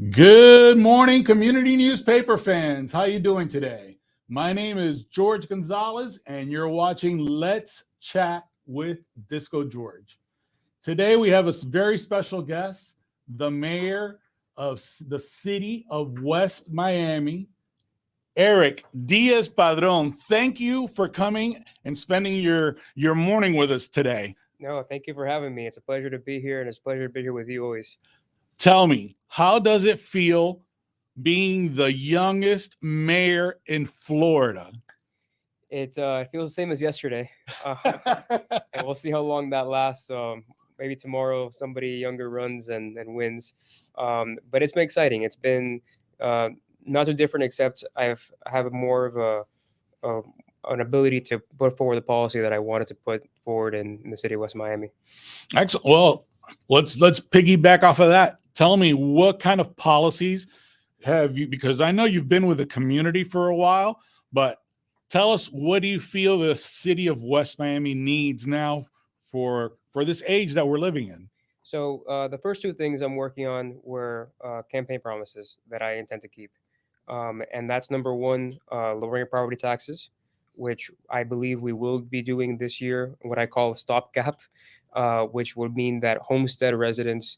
Good morning, community newspaper fans. How you doing today? My name is George Gonzalez, and you're watching Let's Chat with Disco George. Today we have a very special guest, the mayor of the city of West Miami, Eric Diaz-Padron. Thank you for coming and spending your morning with us today. No, thank you for having me. It's a pleasure to be here, and it's a pleasure to be here with you always. Tell me, how does it feel being the youngest mayor in Florida? It feels the same as yesterday, and we'll see how long that lasts. Maybe tomorrow somebody younger runs and wins, but it's been exciting. It's been not too different, except I have more of a an ability to put forward the policy that I wanted to put forward in the city of West Miami. Excellent. Well, let's piggyback off of that. Tell me, what kind of policies have you, because I know you've been with the community for a while, but tell us, what do you feel the city of West Miami needs now for this age that we're living in? So the first two things I'm working on were campaign promises that I intend to keep, and that's number one, lowering property taxes, which I believe we will be doing this year. What I call a stopgap, which would mean that homestead residents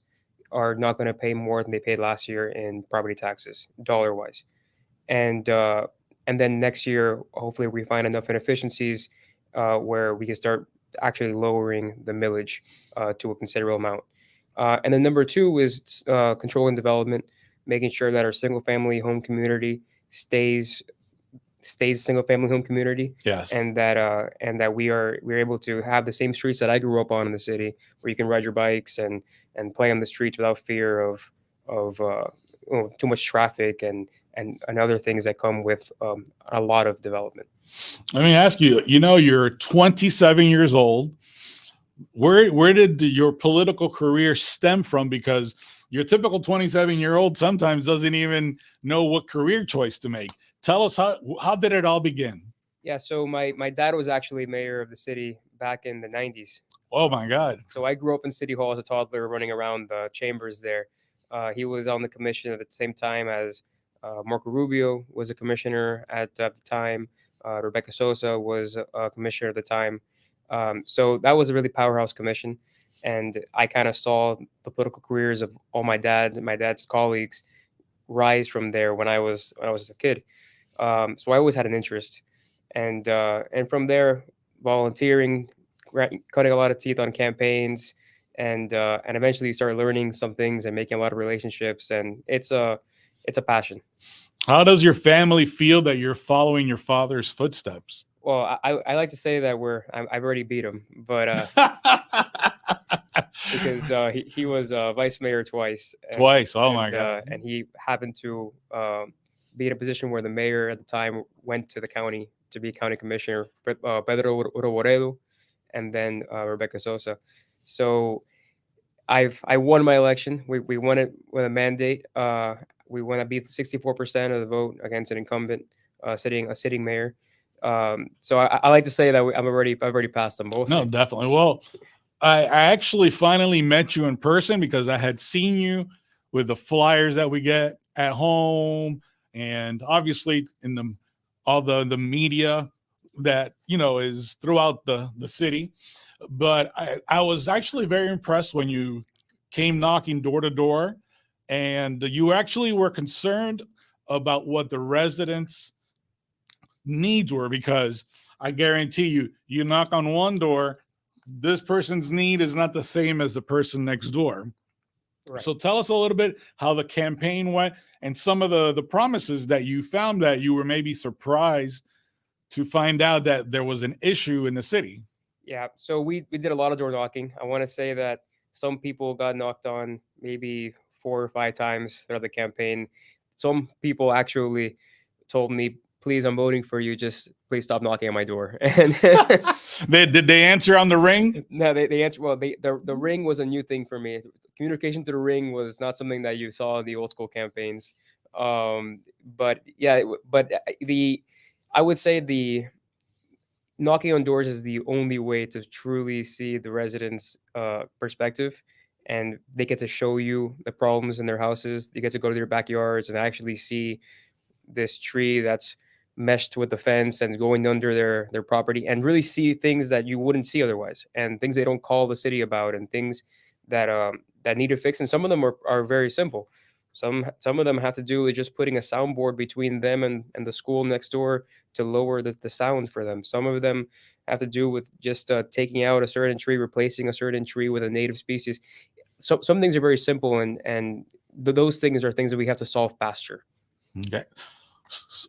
are not going to pay more than they paid last year in property taxes, dollar wise, and uh, and then next year, hopefully, we find enough inefficiencies where we can start actually lowering the millage to a considerable amount. And then number two is controlling development, making sure that our single family home community stays stays a single family home community, Yes. and that we're able to have the same streets that I grew up on in the city, where you can ride your bikes and play on the streets without fear of too much traffic and other things that come with a lot of development. Let me ask you, you're 27 years old. Where did your political career stem from? Because your typical 27-year-old sometimes doesn't even know what career choice to make. Tell us, how did it all begin? Yeah, so my dad was actually mayor of the city back in the 90s. Oh my God. So I grew up in City Hall as a toddler, running around the chambers there. He was on the commission at the same time as Marco Rubio was a commissioner at the time. Rebecca Sosa was a commissioner at the time. So that was a really powerhouse commission, and I kind of saw the political careers of all my dad's colleagues rise from there when I was a kid. So I always had an interest, and from there, volunteering, cutting a lot of teeth on campaigns, and eventually you start learning some things and making a lot of relationships, and it's a passion. How does your family feel that you're following your father's footsteps? Well, I like to say that I've already beat him, but because he was vice mayor twice, Twice. Oh my God. and he happened to be in a position where the mayor at the time went to the county to be county commissioner, Pedro Roboredo, and then Rebecca Sosa. So I won my election. We won it with a mandate. We won. I beat 64% of the vote against an incumbent, sitting mayor. So I like to say that I've already passed them both. No, definitely. Well, I actually finally met you in person because I had seen you with the flyers that we get at home, and obviously in the media that is throughout the city. But I was actually very impressed when you came knocking door to door, and you actually were concerned about what the residents needs were, because I guarantee you knock on one door, this person's need is not the same as the person next door. Right. So tell us a little bit how the campaign went and some of the promises that you found that you were maybe surprised to find out that there was an issue in the city. Yeah, so we did a lot of door knocking. I want to say that some people got knocked on maybe 4 or 5 times throughout the campaign. Some people actually told me, "Please, I'm voting for you. Just please stop knocking on my door." And Did they answer on the ring? no, they answered. Well, the ring was a new thing for me. Communication to the ring was not something that you saw in the old school campaigns. But yeah, the I would say the knocking on doors is the only way to truly see the residents' perspective and they get to show you the problems in their houses. You get to go to their backyards and actually see this tree that's meshed with the fence and going under their property, and really see things that you wouldn't see otherwise, and things they don't call the city about, and things that need to fix. And some of them are very simple. Some of them have to do with just putting a soundboard between them and the school next door to lower the sound for them. Some of them have to do with just taking out a certain tree, replacing a certain tree with a native species. So some things are very simple, and those things are things that we have to solve faster. Okay.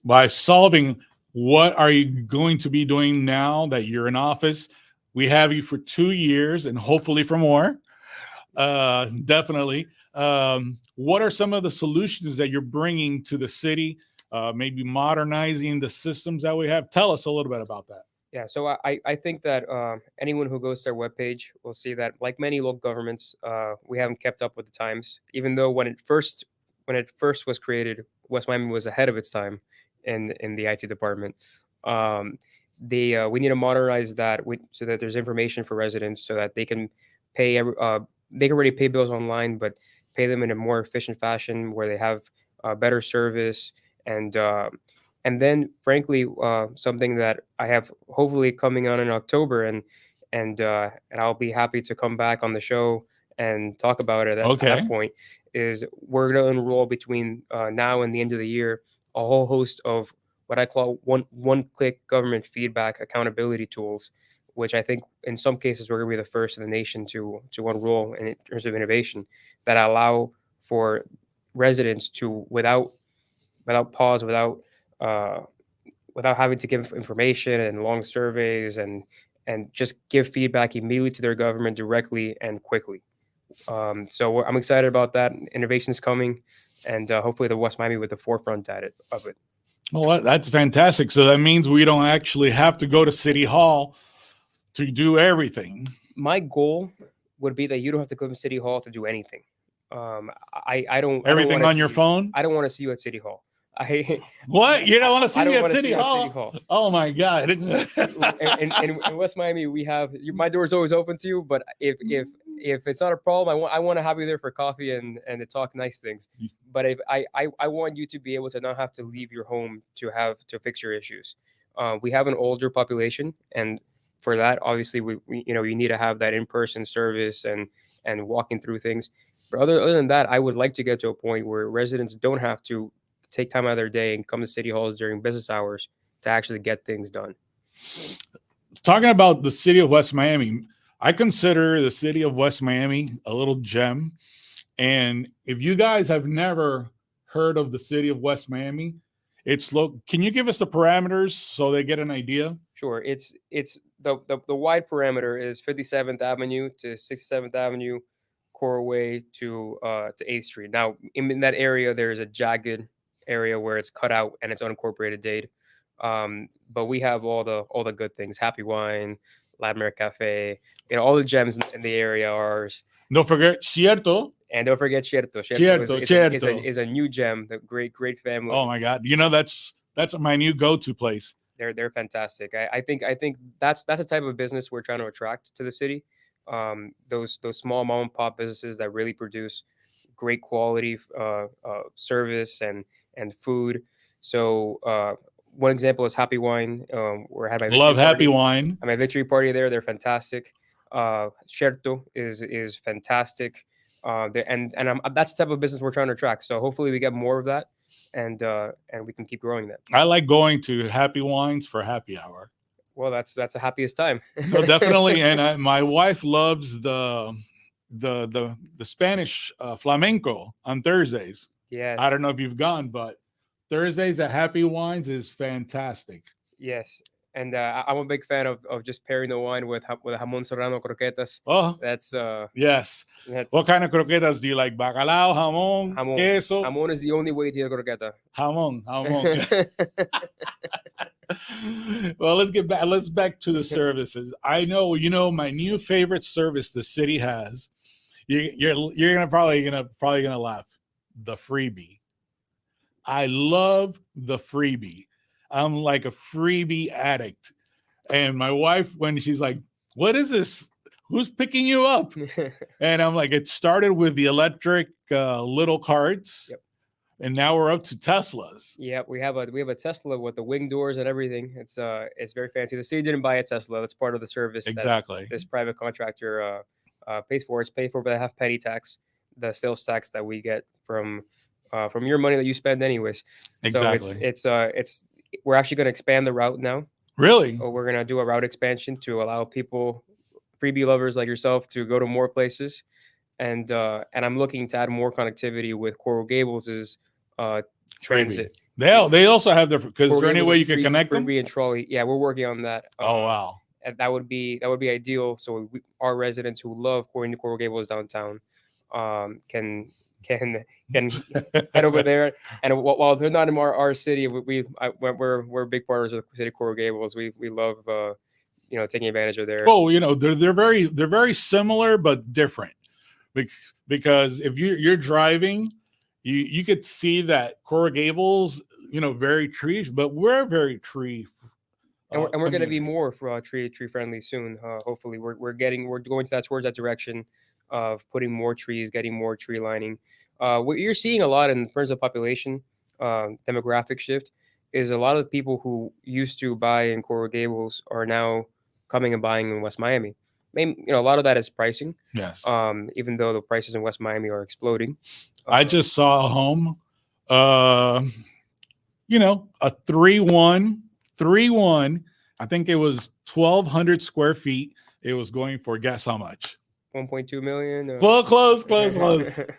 By solving, what are you going to be doing now that you're in office? We have you for 2 years and hopefully for more. Definitely. What are some of the solutions that you're bringing to the city? Maybe modernizing the systems that we have. Tell us a little bit about that. Yeah, so I think that anyone who goes to our webpage will see that, like many local governments, we haven't kept up with the times. Even though when it first was created, West Miami was ahead of its time in the IT department. We need to modernize that so that there's information for residents, so that they can they can already pay bills online, but pay them in a more efficient fashion where they have better service. And then, frankly, something that I have hopefully coming on in October, and I'll be happy to come back on the show and talk about it at that point, is we're going to enroll between now and the end of the year a whole host of what I call one-click government feedback accountability tools, which I think in some cases we're going to be the first in the nation to enroll in terms of innovation, that allow for residents to, without pause, without having to give information and long surveys, and just give feedback immediately to their government directly and quickly. So I'm excited about that. Innovation's coming, and hopefully the West Miami with the forefront of it. Well, that's fantastic. So that means we don't actually have to go to City Hall to do everything. My goal would be that you don't have to go to City Hall to do anything. I don't. Everything on your phone? I don't want to see you at City Hall. What? You don't want to see me at City Hall? Hall? Oh my God! in West Miami, we have my door is always open to you. But if it's not a problem, I want to have you there for coffee and to talk nice things. But if I want you to be able to not have to leave your home to fix your issues. We have an older population, and for that, obviously, we you need to have that in-person service and walking through things. But other than that, I would like to get to a point where residents don't have to take time out of their day and come to city halls during business hours to actually get things done. Talking about the city of West Miami, I consider the city of West Miami a little gem. And if you guys have never heard of the city of West Miami, can you give us the parameters so they get an idea? Sure. It's the wide parameter is 57th Avenue to 67th Avenue, Corway to 8th Street. Now, in that area, there's a jagged area where it's cut out and it's unincorporated dade. But we have all the good things: Happy Wine, Ladmer Cafe, all the gems in the area are ours. Don't forget Cierto. And don't forget Cierto. Cierto is a new gem. The great family. Oh my God! That's my new go-to place. They're fantastic. I think that's the type of business we're trying to attract to the city. Those small mom and pop businesses that really produce great quality service and food. So one example is Happy Wine. We're having Happy Wine. I mean, victory party there. They're fantastic. Cierto is fantastic. And that's the type of business we're trying to attract. So hopefully we get more of that, and we can keep growing that. I like going to Happy Wines for happy hour. Well, that's the happiest time. No, definitely. And my wife loves the Spanish flamenco on Thursdays. Yes. I don't know if you've gone, but Thursdays at Happy Wines is fantastic. Yes. And I'm a big fan of just pairing the wine with jamón serrano croquetas. Oh, that's yes. What kind of croquetas do you like? Bacalao, jamón, queso. Jamón is the only way to eat a croqueta. Jamón. Well, let's back to the services. I know my new favorite service the city has. You're probably gonna laugh. The Freebie. I love the Freebie. I'm like a Freebie addict. And my wife, when she's like, "What is this? who's picking you up? And I'm like, it started with the electric little carts. Yep. And now we're up to Teslas. Yeah, we have a Tesla with the wing doors and everything. It's very fancy. The city didn't buy a Tesla. That's part of the service Exactly. that this private contractor pays for. It's paid for by the half penny tax, the sales tax that we get from your money that you spend anyways. Exactly. So it's we're actually going to expand the route now. Really? We're going to do a route expansion to allow people, freebie lovers like yourself, to go to more places. And I'm looking to add more connectivity with Coral Gables' transit. They also have their, because is there any way you can connect them? Freebie and trolley. Yeah, we're working on that. Oh wow. And that would be ideal. So our residents who love going to Coral Gables downtown can head over there. And while they're not in our city, we're big partners of the city of Coral Gables. We love taking advantage of their. Oh, they're very similar but different, because if you're driving, you could see that Coral Gables, very tree, but we're very tree. And we're going to be more for tree friendly soon. Hopefully, we're going towards that direction of putting more trees, getting more tree lining. What you're seeing a lot in terms of population demographic shift is a lot of the people who used to buy in Coral Gables are now coming and buying in West Miami. Maybe, a lot of that is pricing. Yes. Even though the prices in West Miami are exploding. I just saw a home, a 3-1. I think it was 1,200 square feet. It was going for, guess how much? 1.2 million. Close.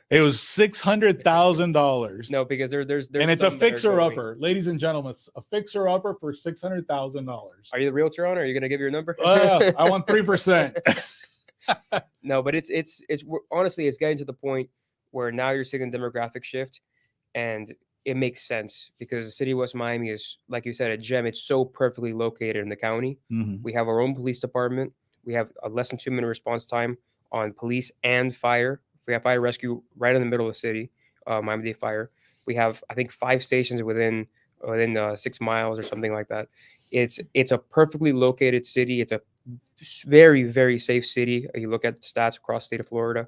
It was $600,000. No, because there's and it's a fixer upper, ladies and gentlemen. A fixer upper for $600,000. Are you the realtor on? Are you gonna give your number? I want 3%. No, but it's honestly, it's getting to the point where now you're seeing a demographic shift, and it makes sense because the city of West Miami is, like you said, a gem. It's so perfectly located in the county. Mm-hmm. We have our own police department. We have a less than 2-minute response time on police and fire. We have fire rescue right in the middle of the city, Miami-Dade Fire. We have, I think, 5 stations within 6 miles or something like that. It's a perfectly located city. It's a very, very safe city. You look at stats across the state of Florida,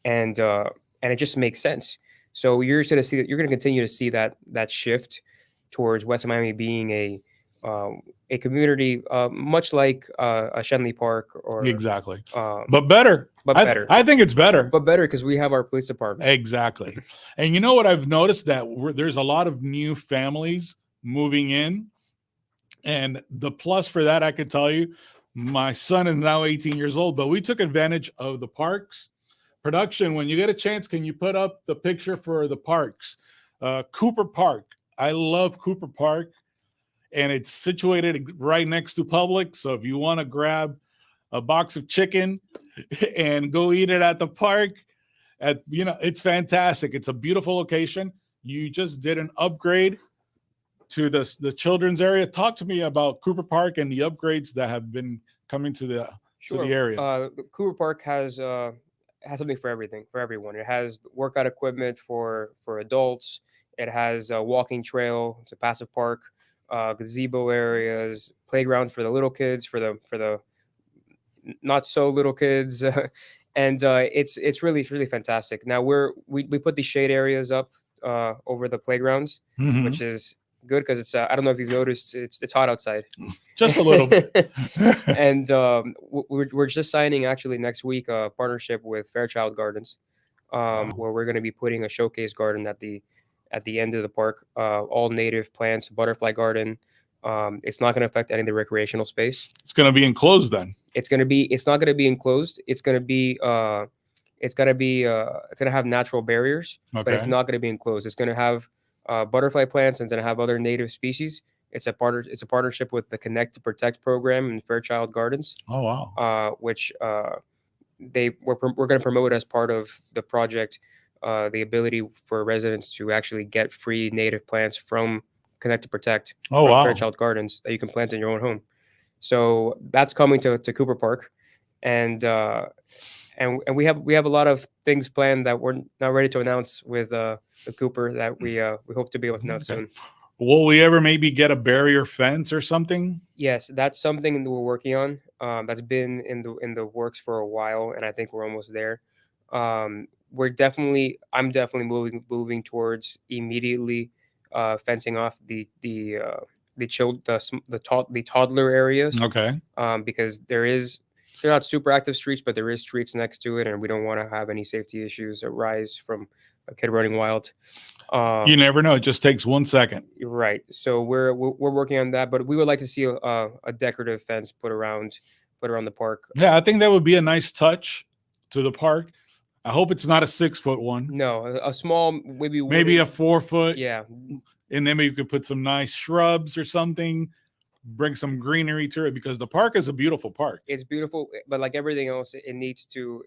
and it just makes sense. So you're going to continue to see that shift towards West Miami being a community much like a Shenley Park or exactly, but better. I think it's better, but better because we have our police department. Exactly. And you know what I've noticed, that there's a lot of new families moving in, and the plus for that, I could tell you, my son is now 18 years old, but we took advantage of the parks. Production, when you get a chance, can you put up the picture for the parks? Cooper Park. I love Cooper Park, and it's situated right next to Publix. So if you want to grab a box of chicken and go eat it at the park, it's fantastic. It's a beautiful location. You just did an upgrade to the children's area. Talk to me about Cooper Park and the upgrades that have been coming to the area. Cooper Park has something for everyone. It has workout equipment for adults. It has a walking trail. It's a passive park, gazebo areas, playground for the little kids, for the not so little kids, and it's really fantastic. Now we put these shade areas up over the playgrounds, mm-hmm. which is good because it's I don't know if you've noticed, it's hot outside, just a little bit. And we're just signing actually next week a partnership with Fairchild Gardens, where we're going to be putting a showcase garden at the end of the park, all native plants, butterfly garden. It's not going to affect any of the recreational space. It's going to be enclosed then. It's not going to be enclosed. It's going to have natural barriers, but it's not going to be enclosed. It's going to have butterfly plants, and it's going to have other native species. It's a partnership with the Connect to Protect program in Fairchild Gardens. Oh wow! Which we're going to promote as part of the project, the ability for residents to actually get free native plants from Connect to Protect. Oh wow! Fairchild Gardens that you can plant in your own home. So that's coming to Cooper Park, and we have a lot of things planned that we're not ready to announce with the Cooper that we hope to be able to announce soon. Will we ever maybe get a barrier fence or something? Yes, that's something that we're working on. that's been in the works for a while, and I think we're almost there. I'm definitely moving towards immediately fencing off the toddler areas, Okay. because they're not super active streets, but there is streets next to it, and we don't want to have any safety issues arise from a kid running wild. You never know. It just takes 1 second. You're right. So we're working on that, but we would like to see a decorative fence put around the park. Yeah, I think that would be a nice touch to the park. I hope it's not a 6-foot one. No, a small, maybe Maybe a wooden- 4-foot. Yeah, And then maybe you could put some nice shrubs or something, bring some greenery to it, because the park is a beautiful park. it's beautiful, but like everything else, it needs to,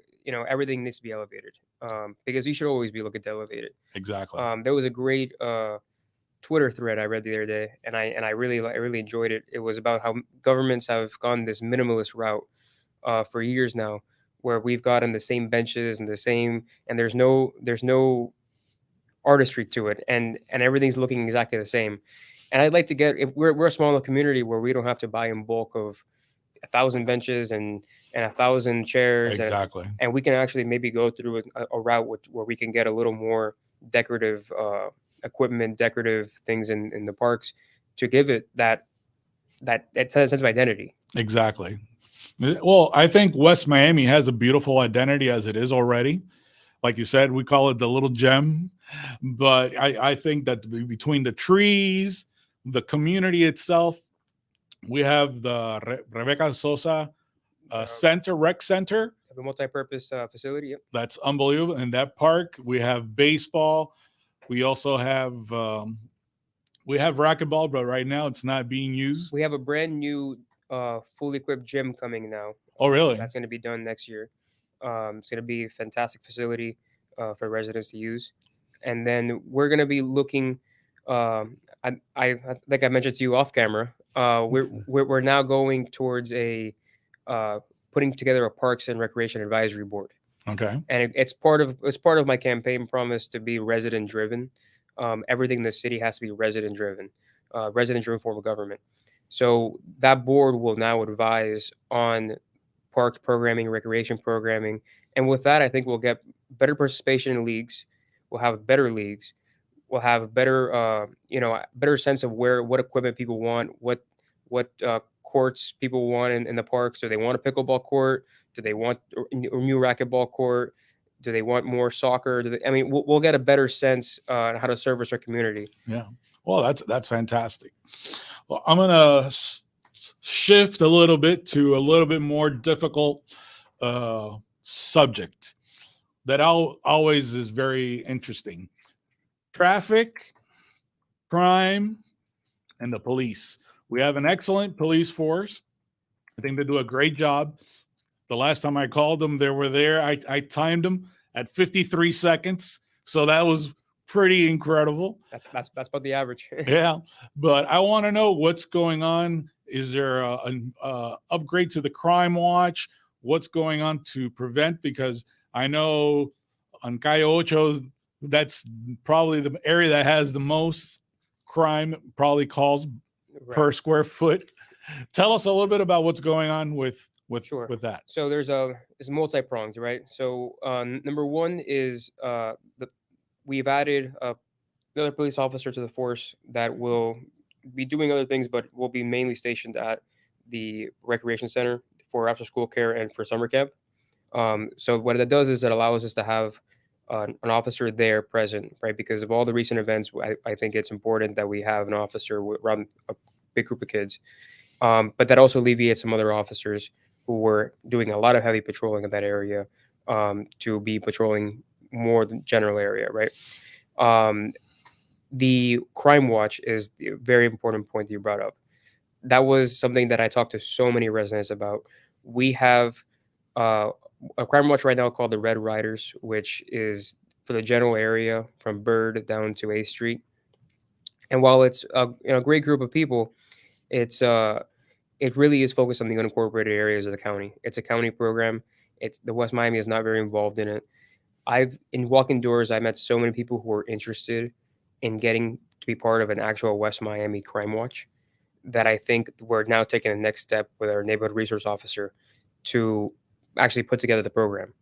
everything needs to be elevated, because you should always be looking to elevate it. Exactly. There was a great Twitter thread I read the other day, and I really enjoyed it. It was about how governments have gone this minimalist route for years now, where we've gotten the same benches and and there's no artistry to it, and everything's looking exactly the same. And I'd like to get, if we're a small enough community where we don't have to buy in bulk of 1,000 benches and 1,000 chairs, Exactly. and we can actually maybe go through a route where we can get a little more decorative equipment, decorative things in the parks to give it that sense of identity. Exactly. Well, I think West Miami has a beautiful identity as it is already. Like you said, we call it the little gem. But I think that between the trees, the community itself, we have the Rebecca Sosa rec center. The multi-purpose facility. Yep. That's unbelievable. In that park, we have baseball. We also have racquetball, but right now it's not being used. We have a brand new fully equipped gym coming now. Oh, really? That's going to be done next year. It's going to be a fantastic facility for residents to use. And then we're going to be looking. I think I mentioned to you off camera. We're now going towards putting together a Parks and Recreation Advisory Board. Okay. And it's part of my campaign promise to be resident driven. Everything in the city has to be resident driven form of government. So that board will now advise on park programming, recreation programming, and with that, I think we'll get better participation in leagues. We'll have better leagues. We'll have a better sense of what equipment people want, what courts people want in the parks. Do they want a pickleball court? Do they want a new racquetball court? Do they want more soccer? We'll get a better sense on how to service our community. Yeah. Well, that's fantastic. Well, I'm gonna shift a little bit to a little bit more difficult subject that always is very interesting: traffic, crime, and the police. We have an excellent police force. I think they do a great job. The last time I called them, they were there. I timed them at 53 seconds. So that was pretty incredible. That's about the average. Yeah. But I want to know what's going on. Is there an upgrade to the crime watch? What's going on to prevent? Because I know on Calle Ocho, that's probably the area that has the most crime, probably calls per square foot. Tell us a little bit about what's going on with that. So it's multi-pronged, right? So number one is we've added another police officer to the force that will be doing other things, but will be mainly stationed at the recreation center for after school care and for summer camp. So what that does is it allows us to have an officer there present, right? Because of all the recent events, I think it's important that we have an officer around a big group of kids. But that also alleviates some other officers who were doing a lot of heavy patrolling in that area to be patrolling more than general area, right? The crime watch is a very important point that you brought up. That was something that I talked to so many residents about. We have a crime watch right now called the Red Riders, which is for the general area from Bird down to 8th Street. And while it's a great group of people, it really is focused on the unincorporated areas of the county. It's a county program. The West Miami is not very involved in it. In walking doors, I met so many people who were interested in getting to be part of an actual West Miami crime watch that I think we're now taking the next step with our neighborhood resource officer to actually put together the program.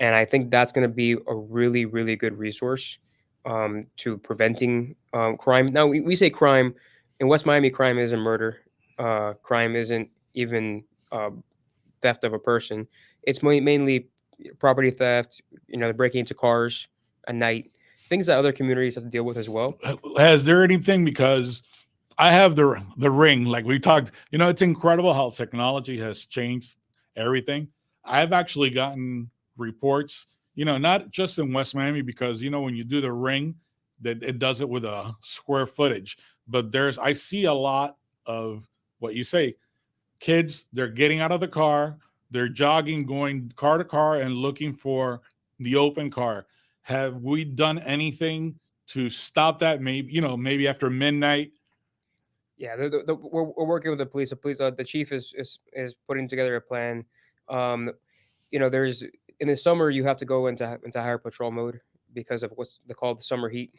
And I think that's going to be a really, really good resource to preventing crime. Now, we say crime in West Miami. Crime isn't murder. Crime isn't even uh, theft of a person. It's mainly property theft. Breaking into cars at night, things that other communities have to deal with as well. Has there anything, because I have the ring, like we talked, it's incredible how technology has changed everything. I've actually gotten reports, not just in West Miami, because when you do the ring, that it does it with a square footage. But I see a lot of what you say, kids, they're getting out of the car, they're jogging, going car to car and looking for the open car. Have we done anything to stop that? Maybe after midnight. Yeah, we're working with the police. The chief is putting together a plan. Um, there's in the summer you have to go into higher patrol mode because of what's they call the summer heat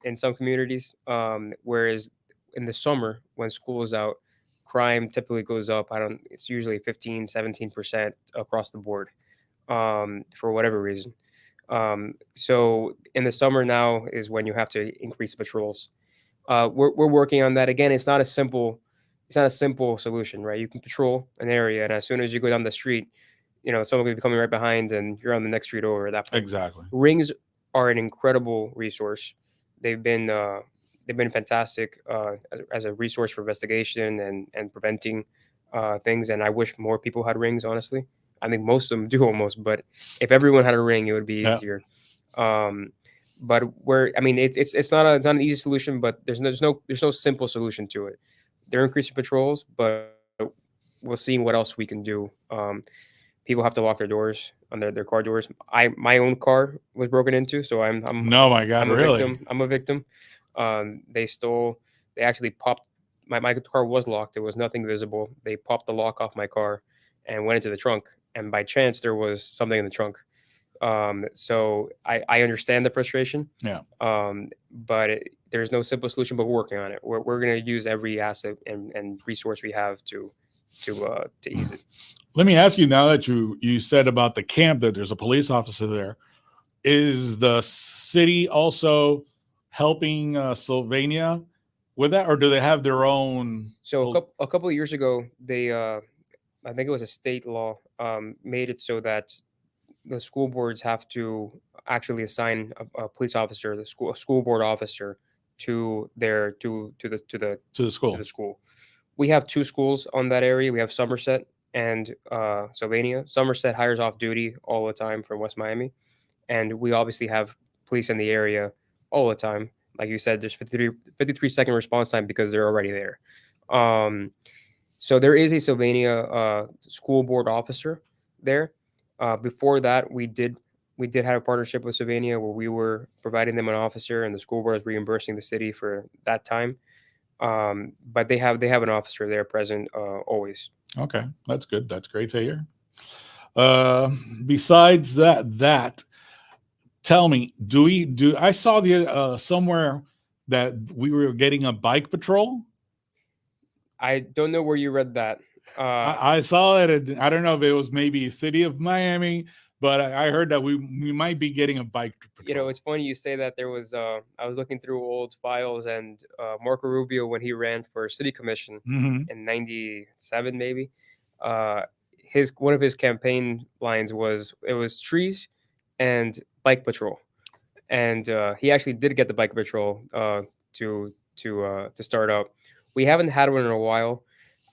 in some communities. Whereas in the summer when school is out, crime typically goes up. It's usually 15-17% across the board, for whatever reason. So in the summer now is when you have to increase patrols. We're working on that. Again, it's not a simple solution, right? You can patrol an area, and as soon as you go down the street, someone could be coming right behind, and you're on the next street over at that point. Exactly. Rings are an incredible resource. They've been fantastic as a resource for investigation and preventing things. And I wish more people had rings. Honestly, I think most of them do almost. But if everyone had a ring, it would be easier. But it's not an easy solution. But there's no simple solution to it. They're increasing patrols, but we'll see what else we can do. People have to lock their doors on their car doors. My own car was broken into, so I'm no, my God, I'm a really? victim. I'm a victim. They actually popped my car was locked. There was nothing visible. They popped the lock off my car and went into the trunk. And by chance, there was something in the trunk. So I understand the frustration. Yeah. But there's no simple solution. But we're working on it. We're going to use every asset and resource we have to ease it. Let me ask you, now that you said about the camp that there's a police officer there, is the city also helping Sylvania with that, or do they have their own? So a couple of years ago, they I think it was a state law made it so that the school boards have to actually assign a police officer, a school board officer, to the school. We have two schools on that area. We have Somerset and Sylvania. Somerset hires off duty all the time from West Miami, and we obviously have police in the area all the time. Like you said, there's 53-second response time because they're already there. So there is a Sylvania school board officer there. Before that, we did have a partnership with Sylvania where we were providing them an officer, and the school board was reimbursing the city for that time. But they have an officer there present always. Okay, that's good. That's great to hear. Besides that, tell me, I saw the somewhere that we were getting a bike patrol? I don't know where you read that. I saw it. I don't know if it was maybe City of Miami, but I heard that we might be getting a bike patrol. It's funny you say that. There was I was looking through old files, and Marco Rubio, when he ran for city commission in '97, maybe, one of his campaign lines was trees and bike patrol, and he actually did get the bike patrol to start up. We haven't had one in a while.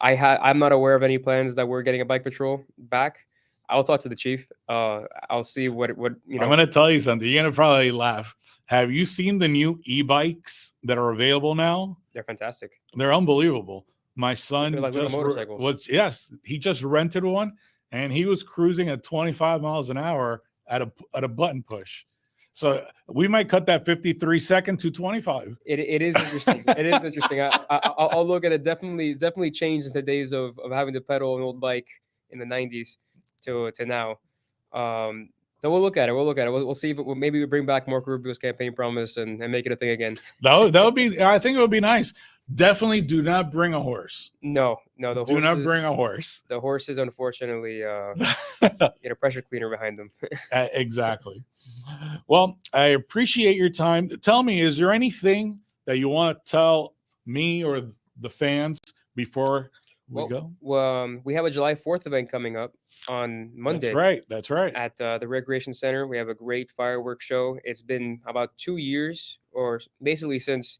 I'm not aware of any plans that we're getting a bike patrol back. I'll talk to the chief. I'll see what I'm going to tell you something. You're going to probably laugh. Have you seen the new e-bikes that are available now? They're fantastic. They're unbelievable. My son like little motorcycles. He just rented one, and he was cruising at 25 miles an hour at a button push. So we might cut that 53-second to 25. It is interesting. It is interesting. I'll look at it. Definitely changed since the days of having to pedal an old bike in the 90s to now. So we'll look at it. We'll see if maybe we bring back Marco Rubio's campaign promise and make it a thing again. That would be. I think it would be nice. Definitely do not bring a horse. No, the Do horses. not bring a horse. The horses, unfortunately, get a pressure cleaner behind them. Exactly. Well, I appreciate your time. Tell me, is there anything that you want to tell me or the fans before we go? Well, we have a July 4th event coming up on Monday. That's right. That's right. At the Recreation Center. We have a great fireworks show. It's been about 2 years, or basically since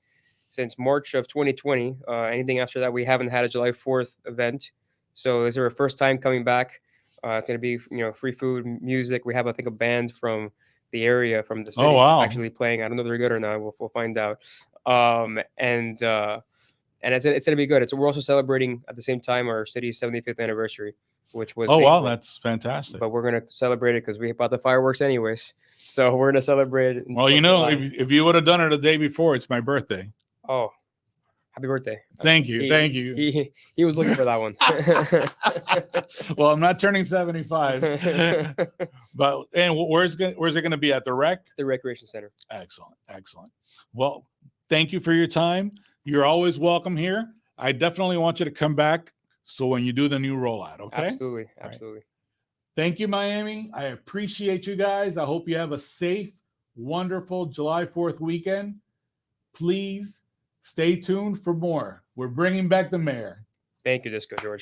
March of 2020. Anything after that, we haven't had a July 4th event. So this is our first time coming back. It's going to be free food, music. We have, I think, a band from the area, from the city, actually playing. I don't know if they're good or not. We'll find out. And it's going to be good. We're also celebrating at the same time our city's 75th anniversary, which was wow, that's fantastic. But we're going to celebrate it because we bought the fireworks anyways. So we're going to celebrate it. Well, if you would have done it the day before, it's my birthday. Oh, happy birthday. Thank you. Thank you. He was looking for that one. Well, I'm not turning 75. But where's it going to be? At the rec? The Recreation Center. Excellent. Well, thank you for your time. You're always welcome here. I definitely want you to come back so when you do the new rollout, okay? Absolutely. Right. Thank you, Miami. I appreciate you guys. I hope you have a safe, wonderful July 4th weekend. Please stay tuned for more. We're bringing back the mayor. Thank you, Disco George.